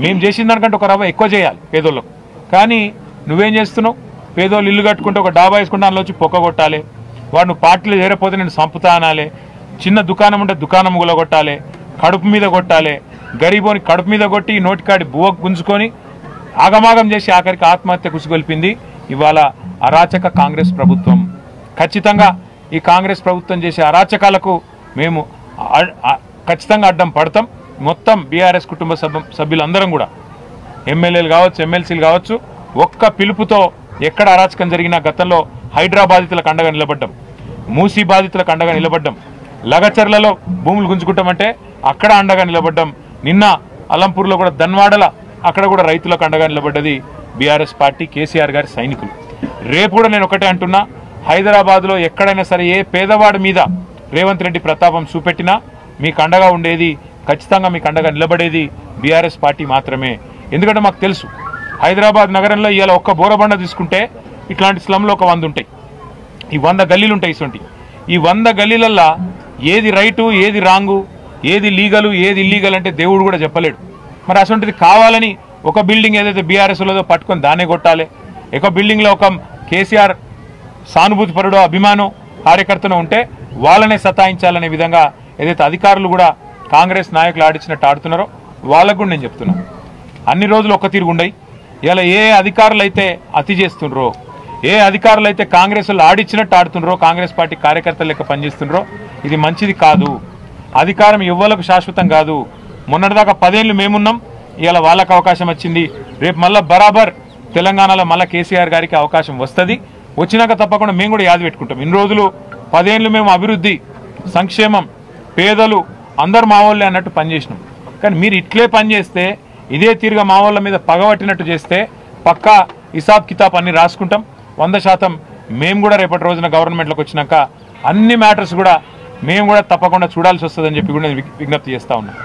మేము చేసిన దానికంటే ఒక రవ్వ ఎక్కువ చేయాలి పేదోళ్ళకు. కానీ నువ్వేం చేస్తున్నావు? పేదోళ్ళు ఇల్లు కట్టుకుంటే ఒక డాబా వేసుకుంటే అందులో వచ్చి పొక్క కొట్టాలి, వాడు నువ్వు పార్టీలు చేరపోతే నేను సంపుతా అనాలి, చిన్న దుకాణం ఉంటే దుకాణం కొట్టాలి, కడుపు మీద కొట్టాలి, గరీబోని కడుపు మీద కొట్టి నోటికాడి బువ్వ గుంజుకొని ఆగమాగం చేసి ఆఖరికి ఆత్మహత్య కుసిగొల్పింది ఇవాళ అరాచక కాంగ్రెస్ ప్రభుత్వం. ఖచ్చితంగా ఈ కాంగ్రెస్ ప్రభుత్వం చేసే అరాచకాలకు మేము ఖచ్చితంగా అడ్డం పడతాం. మొత్తం బీఆర్ఎస్ కుటుంబ సభ్యులందరం కూడా ఎమ్మెల్యేలు కావచ్చు, ఎమ్మెల్సీలు కావచ్చు, ఒక్క పిలుపుతో ఎక్కడ అరాచకం జరిగినా గతంలో హైడ్రా బాధితులకు అండగా నిలబడ్డం, మూసీ బాధితులకు అండగా నిలబడ్డం, లగచర్లలో భూములు గుంజుకుంటామంటే అక్కడ అండగా నిలబడ్డం. నిన్న అలంపూర్లో కూడా ధన్వాడల అక్కడ కూడా రైతులకు అండగా నిలబడ్డది బీఆర్ఎస్ పార్టీ, కేసీఆర్ గారి సైనికులు. రేపు కూడా నేను ఒకటే అంటున్నా, హైదరాబాద్లో ఎక్కడైనా సరే ఏ పేదవాడి మీద రేవంత్ రెడ్డి ప్రతాపం చూపెట్టినా మీకు అండగా ఉండేది, ఖచ్చితంగా మీకు అండగా నిలబడేది బీఆర్ఎస్ పార్టీ మాత్రమే. ఎందుకంటే మాకు తెలుసు హైదరాబాద్ నగరంలో ఇవాళ ఒక్క బోరబండ తీసుకుంటే ఇట్లాంటి స్లమ్లో ఒక 100 ఉంటాయి, ఈ 100 గల్లీలు ఉంటాయి. ఇటువంటి ఈ 100 గల్లీలల్లో ఏది రైటు, ఏది రాంగు, ఏది లీగలు, ఏది ఇల్లీగల్ అంటే దేవుడు కూడా చెప్పలేడు. మరి అటువంటిది కావాలని ఒక బిల్డింగ్ ఏదైతే బీఆర్ఎస్లో పట్టుకొని దాన్నే కొట్టాలి, ఒక బిల్డింగ్లో ఒక కేసీఆర్ సానుభూతి పరుడో అభిమానం కార్యకర్తను ఉంటే వాళ్ళనే సతాయించాలనే విధంగా ఏదైతే అధికారులు కూడా కాంగ్రెస్ నాయకులు ఆడించినట్టు ఆడుతున్నారో వాళ్ళకు కూడా నేను చెప్తున్నాను, అన్ని రోజులు ఒక్క తీరు ఉండయి. ఇలా ఏ అధికారులు అయితే అతి చేస్తుండ్రో, ఏ అధికారులు అయితే కాంగ్రెస్ వాళ్ళు ఆడిచ్చినట్టు ఆడుతుండ్రో, కాంగ్రెస్ పార్టీ కార్యకర్తలు లెక్క పనిచేస్తుండ్రో ఇది మంచిది కాదు. అధికారం ఎవ్వలకు శాశ్వతం కాదు. మొన్నటిదాకా 10 ఏళ్ళు మేమున్నాం, ఇవాళ వాళ్ళకు అవకాశం వచ్చింది. రేపు మళ్ళీ బరాబర్ తెలంగాణలో మళ్ళీ కేసీఆర్ గారికి అవకాశం వస్తుంది. వచ్చినాక తప్పకుండా మేము కూడా యాది పెట్టుకుంటాం. ఇన్ని రోజులు 10 ఏళ్ళు మేము అభివృద్ధి, సంక్షేమం, పేదలు అందరు మా వాళ్ళే అన్నట్టు పనిచేసినాం. కానీ మీరు ఇట్లే పనిచేస్తే, ఇదే తీరుగా మా వాళ్ళ మీద పగబట్టినట్టు చేస్తే పక్కా హిసాబ్ కితాబ్ అన్ని రాసుకుంటాం. 100% మేము కూడా రేపటి రోజున గవర్నమెంట్లోకి వచ్చినాక అన్ని మ్యాటర్స్ కూడా మేము కూడా తప్పకుండా చూడాల్సి వస్తుందని చెప్పి కూడా విజ్ఞప్తి చేస్తా ఉన్నాం.